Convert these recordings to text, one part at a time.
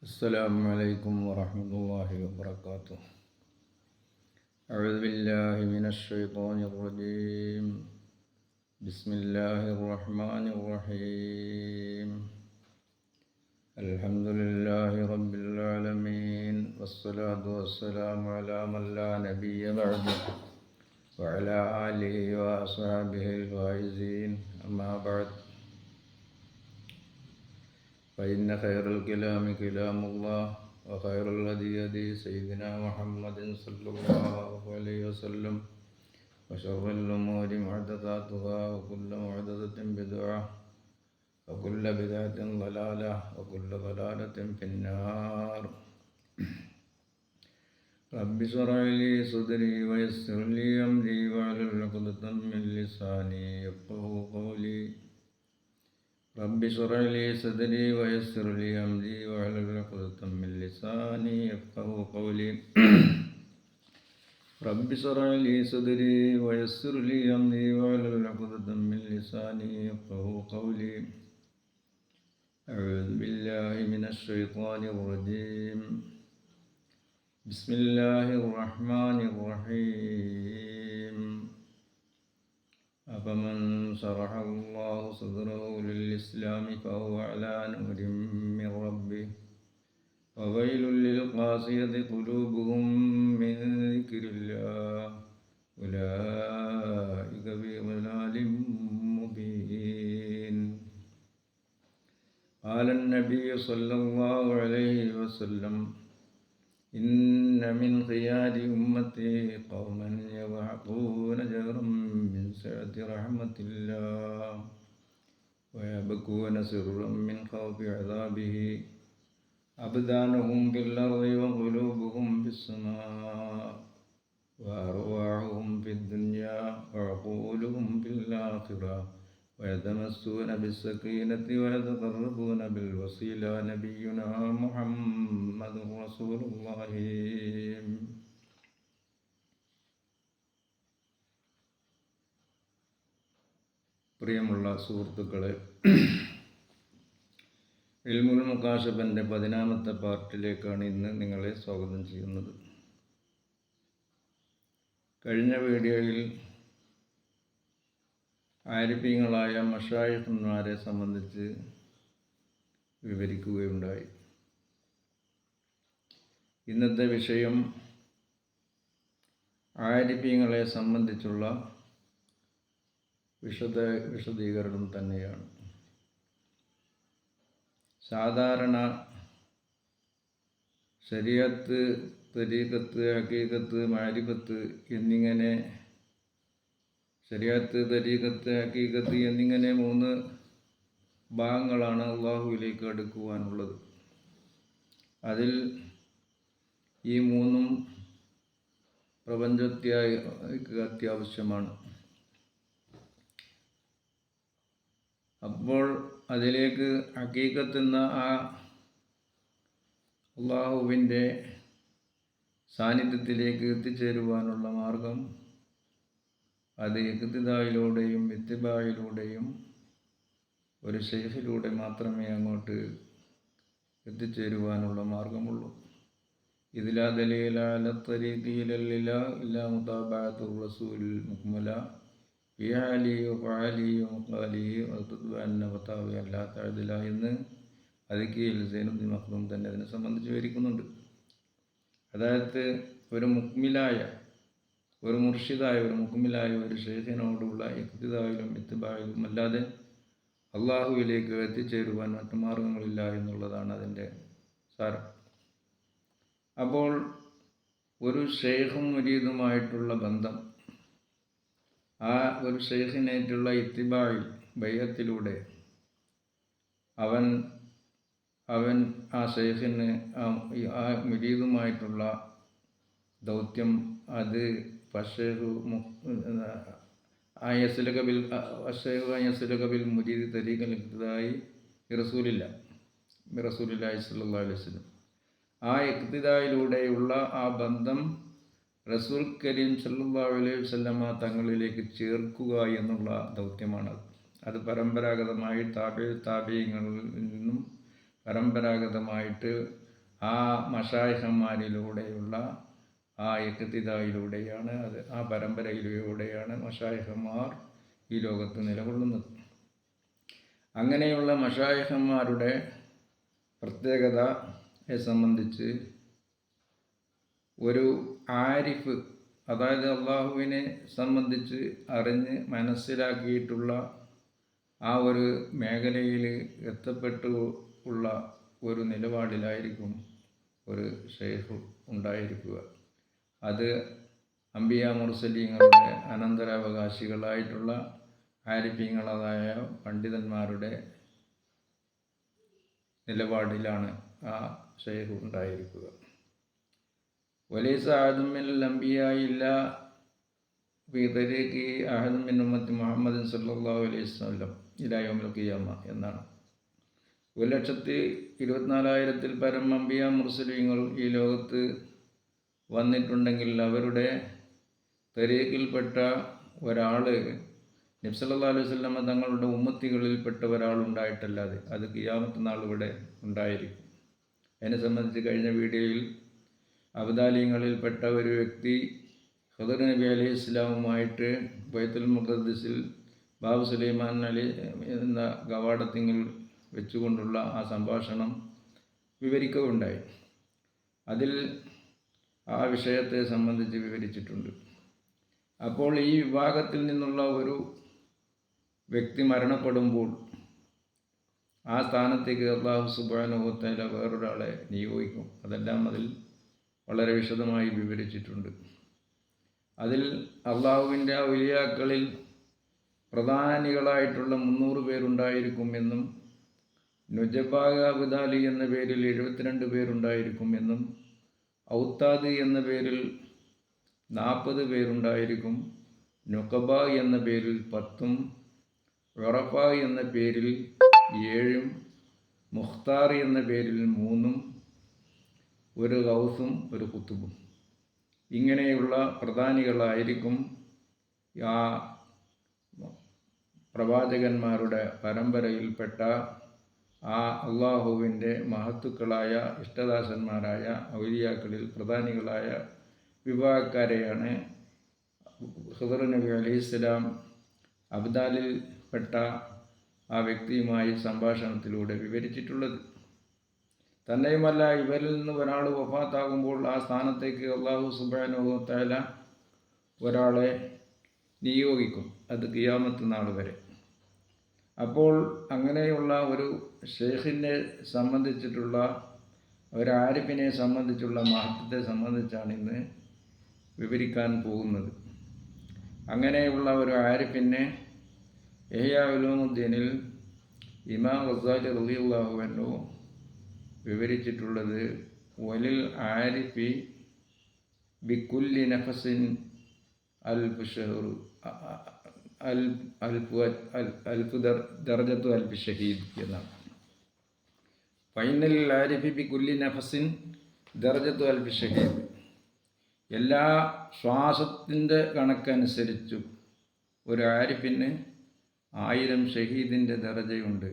السلام عليكم ورحمة الله وبركاته. أعوذ بالله من الشيطان الرجيم. بسم الله الرحمن الرحيم. الحمد لله رب العالمين، والصلاة والسلام على من لا نبي بعده وعلى آله وأصحابه الفائزين. أما بعد، فإن خير الكلام كلام الله، وخير الهدي هدي سيدنا محمد صلى الله عليه وسلم، وشر الأمور محدثاتها، وكل محدثة بدعة، وكل بدعة ضلالة، وكل ضلالة في النار. رب اشرح لي صدري ويسر لي أمري واحلل عقدة من لساني يفقهوا قولي. رب اشرح لي صدري ويسر لي أمري واحلل عقدة من لساني يفقهوا قولي. رب اشرح لي صدري ويسر لي أمري واحلل عقدة من لساني يفقهوا قولي. أعوذ بالله من الشيطان الرجيم. بسم الله الرحمن الرحيم. أفمن شرح الله صدره للإسلام فهو على نور من ربه، وويل للقاسية قلوبهم من ذكر الله، أولئك في ضلال مبين. قال النبي صلى الله عليه وسلم: إن من خيار أمتي قوما يضحكون جهرا من سعة رحمة الله، ويبكون سرا من خوف عذابه، أبدانهم في الأرض وقلوبهم في السماء، وأرواحهم في الدنيا وعقولهم في الآخرة، ويتمسون بالسكينة ويتقربون بالوسيلة. نبينا محمد رسول الله. പ്രിയമുള്ള സുഹൃത്തുക്കളെ, ഇൽമുൽ മുകാശബന്റെ 10ാമത്തെ പാർട്ടിലേക്കാണ് ഇന്ന് നിങ്ങളെ സ്വാഗതം ചെയ്യുന്നത്. കഴിഞ്ഞ വീഡിയോയിൽ ആരിഫീങ്ങളായ മശായിഖന്മാരെ സംബന്ധിച്ച് വിവരിക്കുകയുണ്ടായി. ഇന്നത്തെ വിഷയം ആരിഫീങ്ങളെ സംബന്ധിച്ചുള്ള വിശദീകരണം തന്നെയാണ്. സാധാരണ ശരീഅത്ത്, തരീഖത്ത്, ഹഖീഖത്ത്, മാരിഫത്ത് എന്നിങ്ങനെ ശരീഅത്ത്, തരീഖത്ത്, ഹഖീഖത്ത് എന്നിങ്ങനെ 3 ഭാഗങ്ങളാണ് അള്ളാഹുവിലേക്ക് അടുക്കുവാനുള്ളത്. അതിൽ ഈ 3ഉം പ്രപഞ്ചത്തിന് അത്യാവശ്യമാണ്. അപ്പോൾ അതിലേക്ക് ഹഖീഖത്ത് എന്ന ആ അള്ളാഹുവിൻ്റെ സാന്നിധ്യത്തിലേക്ക് എത്തിച്ചേരുവാനുള്ള മാർഗം അത് ഇഖ്തിദായിലൂടെയും ഇത്തിബായിലൂടെയും ഒരു ശൈഖിലൂടെ മാത്രമേ അങ്ങോട്ട് എത്തിച്ചേരുവാനുള്ള മാർഗമുള്ളൂ. ഇതിലാ ദലീല അലാ ത്വരീഖി ഇലല്ലാഹ് ഇല്ലാ മുതാബഅത്തുർ റസൂലിൽ മുക്മല ഫീ ഹാലിഹി വഫഅലിഹി വമഖാലിഹി വതദ്വഅന്ന വതാവി അല്ലാ തഅദില എന്ന് അദിക്കീൽ സൈനുദ്ദീൻ മഖ്ദൂം തന്നെ അതിനെ സംബന്ധിച്ച് വിവരിക്കുന്നുണ്ട്. അതായത് ഒരു മുക്മിലായ, ഒരു മുർഷിദായ, ഒരു മുക്മിലായ ഒരു ശൈഖിനോടുള്ള ഇഖ്തിദായിലും ഇത്തിബായിലും അല്ലാതെ അള്ളാഹുവിലേക്ക് എത്തിച്ചേരുവാൻ മറ്റു മാർഗങ്ങളില്ല എന്നുള്ളതാണ് അതിൻ്റെ സാരം. അപ്പോൾ ഒരു ശൈഖും മുരീദുമായിട്ടുള്ള ബന്ധം, ആ ഒരു ശൈഖിനായിട്ടുള്ള ഇത്തിബായിൽ ബൈഅത്തിലൂടെ അവൻ ആ ശൈഖിന് ആ മുരീദുമായിട്ടുള്ള ദൗത്യം അത് ബിൽ മുരീദ് തരീഖൽ ഇഖ്തിദായി റസൂലില്ലാഹി സ്വല്ലല്ലാഹു അലൈഹി വസല്ലം. ആ ഇഖ്തിദായിലൂടെയുള്ള ആ ബന്ധം റസൂൽ കരീം സല്ലല്ലാഹു അലൈഹി വസല്ലമ തങ്ങളിലേക്ക് ചേർക്കുക എന്നുള്ള ദൗത്യമാണ്. അത് പരമ്പരാഗതമായി താബിഈങ്ങളിൽ നിന്നും പരമ്പരാഗതമായിട്ട് ആ മശായിഖന്മാരിലൂടെയുള്ള ആ ഇഖ്തിദായിലൂടെയാണ്, ആ പരമ്പരയിലൂടെയാണ് മശായിഖന്മാർ ഈ ലോകത്ത് നിലകൊള്ളുന്നത്. അങ്ങനെയുള്ള മശായിഖന്മാരുടെ പ്രത്യേകതയെ സംബന്ധിച്ച് ഒരു ആരിഫ്, അതായത് അള്ളാഹുവിനെ സംബന്ധിച്ച് അറിഞ്ഞ് മനസ്സിലാക്കിയിട്ടുള്ള ആ ഒരു മേഖലയിൽ എത്തപ്പെട്ടു ഉള്ള ഒരു നിലപാടിലായിരിക്കും ഒരു ഷെയ്ഖ് ഉണ്ടായിരിക്കുക. അത് അംബിയ മുർസലീങ്ങളുടെ അനന്തരാവകാശികളായിട്ടുള്ള ആരിഫീങ്ങളായ പണ്ഡിതന്മാരുടെ നിലപാടിലാണ് ആ ഷെയ്ഖ് ഉണ്ടായിരിക്കുക. വലൈസ അഹദും മിനൽ അംബിയാഇ ഇല്ലാ ഫീ തരീഖി അഹദും മിൻ ഉമ്മത്തി മുഹമ്മദ് സല്ലല്ലാഹു അലൈഹി വസല്ലം ഇലാ യൗമിൽ ഖിയാമ എന്നാണ്. 1,24,000-ൽ പരം അംബിയ മുർസലീങ്ങൾ ഈ ലോകത്ത് വന്നിട്ടുണ്ടെങ്കിൽ അവരുടെ തരീഖിൽപ്പെട്ട ഒരാൾ നബി സല്ലല്ലാഹു അലൈഹി വസല്ലം തങ്ങളുടെ ഉമ്മത്തികളിൽപ്പെട്ട ഒരാളുണ്ടായിട്ടല്ലാതെ അത് ഖിയാമത്ത് നാൾ ഇവിടെ ഉണ്ടായിരിക്കും. അതിനെ സംബന്ധിച്ച് കഴിഞ്ഞ വീഡിയോയിൽ അബ്ദാലിങ്ങളിൽപ്പെട്ട ഒരു വ്യക്തി ഖദർ നബി അലൈഹി ഇസ്ലാമുമായിട്ട് ബൈത്തുൽ മുഖദ്ദിസിൽ ബാബു സുലൈമാൻ അലി എന്ന കവാടത്തിങ്കിൽ വെച്ചുകൊണ്ടുള്ള ആ സംഭാഷണം വിവരിക്കുകയുണ്ടായി. അതിൽ ആ വിഷയത്തെ സംബന്ധിച്ച് വിവരിച്ചിട്ടുണ്ട്. അപ്പോൾ ഈ വിഭാഗത്തിൽ നിന്നുള്ള ഒരു വ്യക്തി മരണപ്പെടുമ്പോൾ ആ സ്ഥാനത്തേക്ക് അല്ലാഹു സുബ്ഹാനഹു വ തആല വേറൊരാളെ നിയോഗിക്കും. അതെല്ലാം അതിൽ വളരെ വിശദമായി വിവരിച്ചിട്ടുണ്ട്. അതിൽ അള്ളാഹുവിൻ്റെ ഔലിയാക്കളിൽ പ്രധാനികളായിട്ടുള്ള 300 പേരുണ്ടായിരിക്കുമെന്നും നുജബാഗ് അബ്ദാലി എന്ന പേരിൽ 72 പേരുണ്ടായിരിക്കുമെന്നും ഔത്താദ് എന്ന പേരിൽ 40 പേരുണ്ടായിരിക്കും, നുഖബ എന്ന പേരിൽ 10, ഉറഫ എന്ന പേരിൽ 7, മുഖ്താർ എന്ന പേരിൽ 3, ഒരു ഗൗസും ഒരു കുത്തുബും. ഇങ്ങനെയുള്ള പ്രധാനികളായിരിക്കും ആ പ്രവാചകന്മാരുടെ പരമ്പരയിൽപ്പെട്ട ആ അള്ളാഹുവിൻ്റെ മഹത്തുക്കളായ ഇഷ്ടദാസന്മാരായ ഔലിയാക്കളിൽ പ്രധാനികളായ വിഭാഗക്കാരെയാണ് ഖദർ നബി അലൈഹിസ്സലാം അബ്ദാലിൽ പെട്ട ആ വ്യക്തിയുമായി സംഭാഷണത്തിലൂടെ വിവരിച്ചിട്ടുള്ളത്. തന്നെയുമല്ല, ഇവരിൽ നിന്ന് ഒരാൾ വഫാത്താകുമ്പോൾ ആ സ്ഥാനത്തേക്ക് അല്ലാഹു സുബ്ഹാനഹു വ തആല ഒരാളെ നിയോഗിക്കും, അത് ഖിയാമത്ത് നാൾ വരെ. അപ്പോൾ അങ്ങനെയുള്ള ഒരു ഷെയ്ഖിനെ സംബന്ധിച്ചിട്ടുള്ള ഒരു ആരിഫിനെ സംബന്ധിച്ചുള്ള മഹത്വത്തെ സംബന്ധിച്ചാണ് ഇന്ന് വിവരിക്കാൻ പോകുന്നത്. അങ്ങനെയുള്ള ഒരു ആരിഫിനെ ഇഹ്യാ ഉലൂമുദ്ദീനിൽ ഇമാം ഗസാലി റളിയല്ലാഹു അൻഹു വിവരിച്ചിട്ടുള്ളത് വലിൽ ആരിഫി ബിക്കുല്ലി നഫസിൻ അൽഫ് ഷഹർ അൽഫ് ദർജത്തു അൽഫ് ഷഹീദ് എന്നാണ്. ഫൈനൽ ആരിഫി ബിക്കുല്ലി നഫസിൻ ദർജത്തു അൽഫ് ഷഹീദ്. എല്ലാ ശ്വാസത്തിൻ്റെ കണക്കനുസരിച്ചും ഒരു ആരിഫിന് 1000 ഷഹീദിൻ്റെ ദർജയുണ്ട്.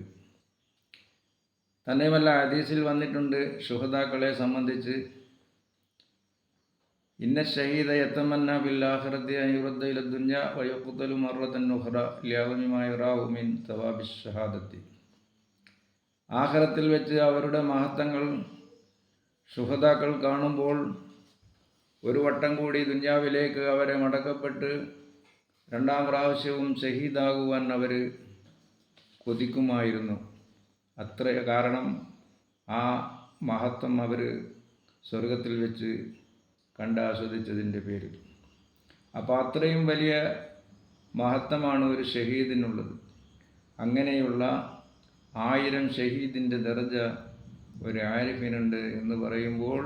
തന്നെയുമല്ല, ഹദീസിൽ വന്നിട്ടുണ്ട് ശുഹദാക്കളെ സംബന്ധിച്ച്, ഇന്ന ഷഹീദ യതമന്ന ബിൽ ആഖിറതി അൻ യുറദ്ദ ഇല ദുനിയ വ യഖ്തലു മറത്തൻ ഉഖറ ലിഅദമി മാ യറാഹു മിൻ തവാബിശ് ഷഹാദത്തി. ആഖിറത്തിൽ വെച്ച് അവരുടെ മഹത്വങ്ങൾ ശുഹദാക്കൾ കാണുമ്പോൾ ഒരു വട്ടം കൂടി ദുനിയാവിലേക്ക് അവരെ മടക്കപ്പെട്ട് 2ാം പ്രാവശ്യവും ഷഹീദാകുവാൻ അവർ കൊതിക്കുമായിരുന്നു. കാരണം ആ മഹത്വം അവർ സ്വർഗത്തിൽ വെച്ച് കണ്ടാസ്വദിച്ചതിൻ്റെ പേരിൽ. അപ്പോൾ അത്രയും വലിയ മഹത്വമാണ് ഒരു ഷഹീദിനുള്ളത്. അങ്ങനെയുള്ള 1000 ഷഹീദിൻ്റെ ദർജ ഒരു ആരിഫിനുണ്ട് എന്ന് പറയുമ്പോൾ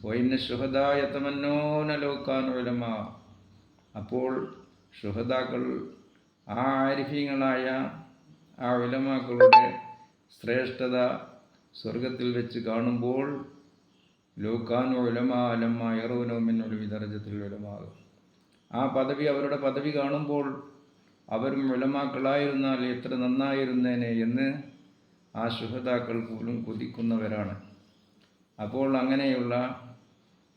വൈന ശുഹദാ യതമന്നൂന ലൗ കാനൂ ഉലമാ. അപ്പോൾ ശുഹദാക്കൾ ആ ആരിഫീങ്ങളായ ആ ഉലമാക്കളുടെ ശ്രേഷ്ഠത സ്വർഗത്തിൽ വെച്ച് കാണുമ്പോൾ ലൗ കാനൂ ഉലമാ ലമ്മാ യറൂന മിൻ ഉലവി ദർജത്തിൽ ഉലമാ. ആ പദവി, അവരുടെ പദവി കാണുമ്പോൾ അവരും ഉലമാക്കളായിരുന്നാൽ എത്ര നന്നായിരുന്നേനെ എന്ന് ആ ശുഹദാക്കൾ പോലും കൊതിക്കുന്നവരാണ്. അപ്പോൾ അങ്ങനെയുള്ള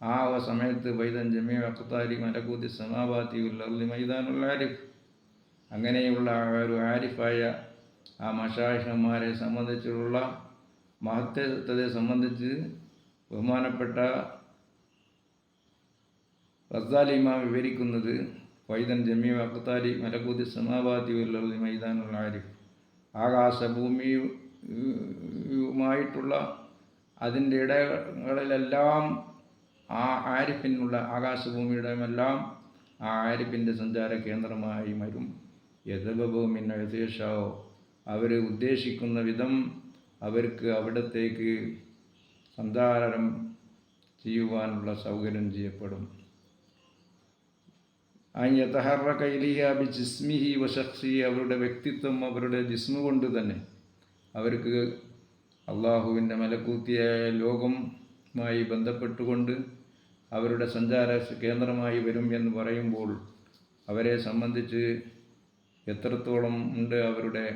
ആ സമയത്ത് വൈദൻ ജമീ അഖ്താരി മലകൂതി സമാവാതി ഉൽ മൈദാനുൽ ആരിഫ്, അങ്ങനെയുള്ള ഒരു ആരിഫായ ആ മശായിഖന്മാരെ സംബന്ധിച്ചുള്ള മഹത്വത്തെ സംബന്ധിച്ച് ബഹുമാനപ്പെട്ട റസാലി ഇമാം വിവരിക്കുന്നത് വൈദൻ ജമീ അഖ്താരി മലകൂതി സമാവാതി ഉൽ മൈദാനുൽ ആരിഫ്, ആകാശഭൂമിയുമായിട്ടുള്ള അതിൻ്റെ ഇടങ്ങളിലെല്ലാം ആ ആരിഫിനുള്ള ആകാശഭൂമിയുടെയുമെല്ലാം ആ ആരിഫിൻ്റെ സഞ്ചാര കേന്ദ്രമായി വരും. യഥഭൂമിൻ എഴുതേഷാവോ, അവർ ഉദ്ദേശിക്കുന്ന വിധം അവർക്ക് അവിടത്തേക്ക് സഞ്ചാരം ചെയ്യുവാനുള്ള സൗകര്യം ചെയ്യപ്പെടും. യതഹറക ഇലൈഹ ബിജിസ്മിഹി വശഖ്സിഹി, അവരുടെ വ്യക്തിത്വം അവരുടെ ജിസ്മു കൊണ്ട് തന്നെ അവർക്ക് അള്ളാഹുവിൻ്റെ മലക്കൂത്തിയായ ലോകവുമായി ബന്ധപ്പെട്ടുകൊണ്ട് അവരുടെ സഞ്ചാര കേന്ദ്രമായി വരും എന്ന് പറയുമ്പോൾ അവരെ സംബന്ധിച്ച് എത്രത്തോളം ഉണ്ട് അവരുടെ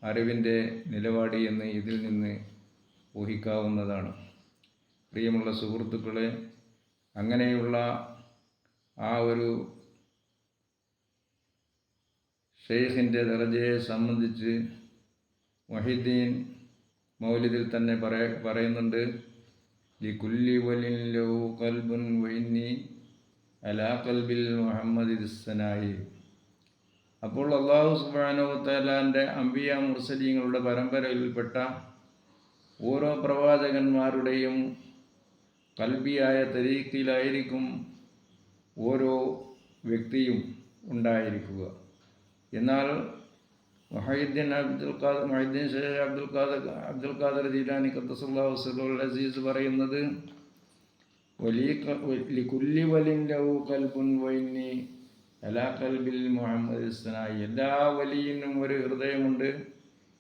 അറിവിൻ്റെ നിലപാട് എന്ന് ഇതിൽ നിന്ന് ഊഹിക്കാവുന്നതാണ്. പ്രിയമുള്ള സുഹൃത്തുക്കളെ, അങ്ങനെയുള്ള ആ ഒരു ഷെയ്ഖിൻ്റെ ദറജയെ സംബന്ധിച്ച് മുഹീദ്ദീൻ മൗലിദിൽ തന്നെ പറയുന്നുണ്ട്, ലികുല്ലി വലിൻ ലഹു ഖൽബുൻ വഇന്നി അലാ ഖൽബിൽ മുഹമ്മദി ദിസ്സനായി. അപ്പോൾ അല്ലാഹു സുബ്ഹാനഹു വ തആലാന്റെ അംബിയ മുർസലീങ്ങളുടെ പരമ്പരയിൽപ്പെട്ട ഓരോ പ്രവാചകന്മാരുടെയും കൽബിയായ തരീഖിലായിരിക്കും ഓരോ വ്യക്തിയും ഉണ്ടായിരിക്കുക. എന്നാൽ മുഹീദ്ദീൻ ഷെയ്ഖ് അബ്ദുൽ ഖാദർ ജീലാനി ഖദ്ദസല്ലാഹു സിർറുൽ അസീസ് പറയുന്നത്, ലികുല്ലി വലിൻ ലഹു ഖൽബുൻ വഇന്നി അലാ ഖൽബിൽ മുഹമ്മദി ദിസ്സനായി. എല്ലാ വലിയിനും ഒരു ഹൃദയമുണ്ട്,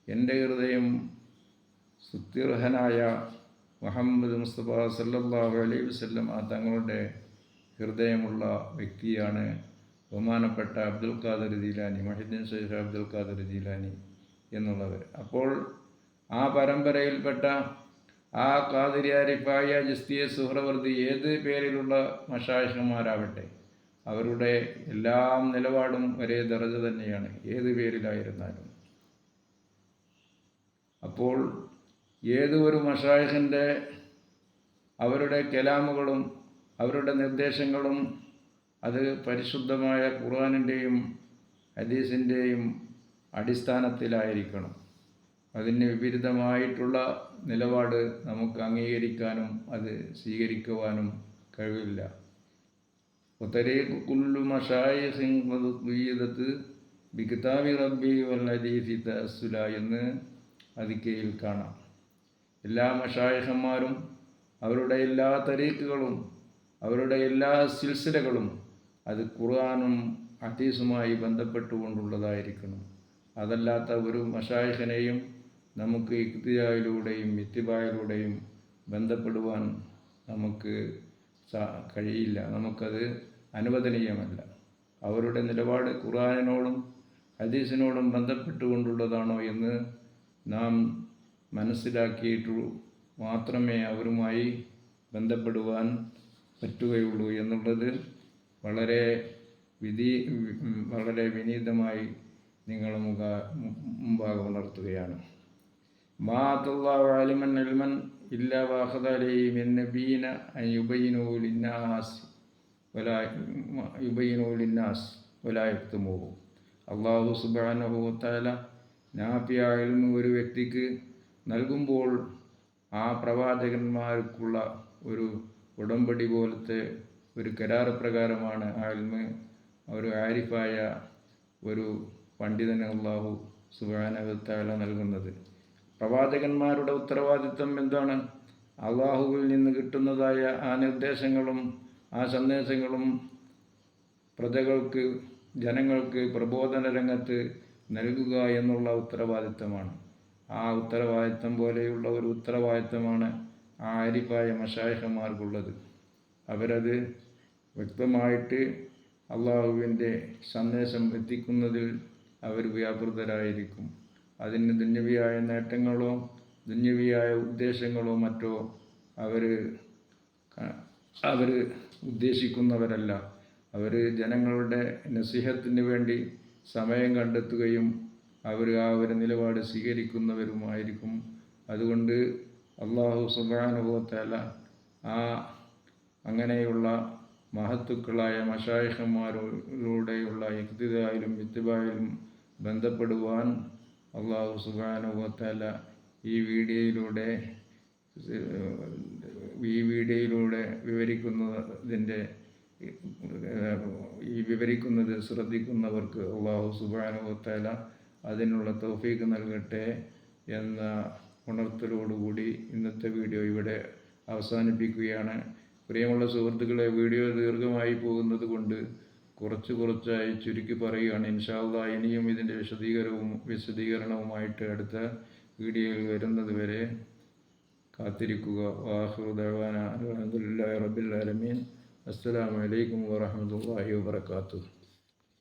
എൻ്റെ ഹൃദയം സുത്യർഹനായ മുഹമ്മദ് മുസ്തഫ സല്ലല്ലാഹു അലൈഹി വസല്ലം തങ്ങളുടെ ഹൃദയമുള്ള വ്യക്തിയാണ് ബഹുമാനപ്പെട്ട അബ്ദുൽ ഖാദർ ജീലാനി, മുഹീദ്ദീൻ ഷെയ്ഖ് അബ്ദുൽ ഖാദർ ജീലാനി എന്നുള്ളവർ. അപ്പോൾ ആ പരമ്പരയിൽപ്പെട്ട ആ ഖാദിരി ആരിഫായ ചിസ്തിയ സുഹ്റവർദി ഏത് പേരിലുള്ള മശായിഖന്മാരാവട്ടെ, അവരുടെ എല്ലാം നിലപാടും ഒരേ ദറജ തന്നെയാണ്, ഏത് പേരിലായിരുന്നാലും. അപ്പോൾ ഏത് ഒരു മശായിഖിൻ്റെ അവരുടെ കലാമുകളും അവരുടെ നിർദ്ദേശങ്ങളും അത് പരിശുദ്ധമായ ഖുർആനിൻ്റെയും ഹദീസിൻ്റെയും അടിസ്ഥാനത്തിലായിരിക്കണം. അതിന് വിപരീതമായിട്ടുള്ള നിലപാട് നമുക്ക് അംഗീകരിക്കാനും അത് സ്വീകരിക്കുവാനും കഴിവില്ല. വതരീഖു കുല്ലു മശായിഖിൻ ഖദീദത്ത് ബികിതാബി റബ്ബി വൽ ഹദീസി തഅസ്സുല എന്ന് അതിക്കയിൽ കാണാം. എല്ലാ മശായിഖന്മാരും അവരുടെ എല്ലാ തരീഖുകളും അവരുടെ എല്ലാ സിൽസിലകളും അത് ഖുർആനും ഹദീസുമായി ബന്ധപ്പെട്ടുകൊണ്ടുള്ളതായിരിക്കണം. അതല്ലാത്ത ഒരു മശായിഖിനെയും നമുക്ക് ഇഖ്തിദായിലൂടെയും ഇത്തിബായിലൂടെയും ബന്ധപ്പെടുവാൻ നമുക്ക് കഴിയില്ല, നമുക്കത് അനുവദനീയമല്ല. അവരുടെ നിലപാട് ഖുർആനിനോടും ഹദീസിനോടും ബന്ധപ്പെട്ടുകൊണ്ടുള്ളതാണോ എന്ന് നാം മനസ്സിലാക്കിയിട്ടു മാത്രമേ അവരുമായി ബന്ധപ്പെടുവാൻ പറ്റുകയുള്ളൂ എന്നുള്ളത് വളരെ വിനീതമായി നിങ്ങൾ മുമ്പാകെ ഉണർത്തുകയാണ്. മാഅല്ലാഹു അലിമൻ ഇൽമൻ ഇല്ലാ വഅഖദ അലൈഹി മിൻ നബിയിന അൻ യുബയ്യിനു ലിന്നാസ് വലാ യക്തുമൂഹു. അല്ലാഹു സുബ്ഹാനഹു വ തആല നാഫിയായ ഇൽമു ഒരു വ്യക്തിക്ക് നൽകുമ്പോൾ ആ പ്രവാചകന്മാർക്കുള്ള ഒരു ഉടമ്പടി പോലത്തെ ഒരു കരാർ പ്രകാരമാണ് ആ ഇൽമ് ഒരു ആരിഫായ ഒരു പണ്ഡിതന് അല്ലാഹു സുബ്ഹാനഹു വ തആല നൽകുന്നത്. പ്രവാചകന്മാരുടെ ഉത്തരവാദിത്വം എന്താണ്? അള്ളാഹുവിൽ നിന്ന് കിട്ടുന്നതായ ആ നിർദ്ദേശങ്ങളും ആ സന്ദേശങ്ങളും പ്രജകൾക്ക് ജനങ്ങൾക്ക് പ്രബോധന രംഗത്ത് നൽകുക എന്നുള്ള ഉത്തരവാദിത്തമാണ്. ആ ഉത്തരവാദിത്തം പോലെയുള്ള ഒരു ഉത്തരവാദിത്തമാണ് ആ ആരിഫായ മശായിഖന്മാർക്കുള്ളത്. അവരത് വ്യക്തമായിട്ട് അള്ളാഹുവിൻ്റെ സന്ദേശം എത്തിക്കുന്നതിൽ അവർ വ്യാപൃതരായിരിക്കും. അതിന് ദുന്യവിയായ നേട്ടങ്ങളോ ദുന്യവിയായ ഉദ്ദേശങ്ങളോ മറ്റോ അവർ ഉദ്ദേശിക്കുന്നവരല്ല. അവർ ജനങ്ങളുടെ നസീഹത്തിന് വേണ്ടി സമയം കണ്ടെത്തുകയും അവർ ആ ഒരു നിലപാട് സ്വീകരിക്കുന്നവരുമായിരിക്കും. അതുകൊണ്ട് അല്ലാഹു സുബ്ഹാനഹു വ തആല അങ്ങനെയുള്ള മഹത്തുക്കളായ മശായിഖന്മാരിലൂടെയുള്ള ഇഖ്തിദായിലും ഇത്തിബായിലും ബന്ധപ്പെടുവാൻ അല്ലാഹു സുബ്ഹാനഹു വ തആല ഈ വീഡിയോയിലൂടെ വിവരിക്കുന്നത് ശ്രദ്ധിക്കുന്നവർക്ക് അല്ലാഹു സുബ്ഹാനഹു വ തആല അതിനുള്ള തൗഫീഖ് നൽകട്ടെ എന്ന ഉണർത്തലോടുകൂടി ഇന്നത്തെ വീഡിയോ ഇവിടെ അവസാനിപ്പിക്കുകയാണ്. പ്രിയമുള്ള സുഹൃത്തുക്കളെ, വീഡിയോ ദീർഘമായി പോകുന്നത് കൊണ്ട് കുറച്ചായി ചുരുക്കി പറയുകയാണ്. ഇൻഷാ അല്ലാഹ് ഇനിയും ഇതിൻ്റെ വിശദീകരണവുമായിട്ട് അടുത്ത വീഡിയോയിൽ വരുന്നത് വരെ കാത്തിരിക്കുക. വആഖിറു ദഅ്വാനാ അൽഹംദുലില്ലാഹി റബ്ബിൽ ആലമീൻ. അസ്സലാമു അലൈക്കും വറഹ്മത്തുള്ളാഹി വബറകാതുഹു.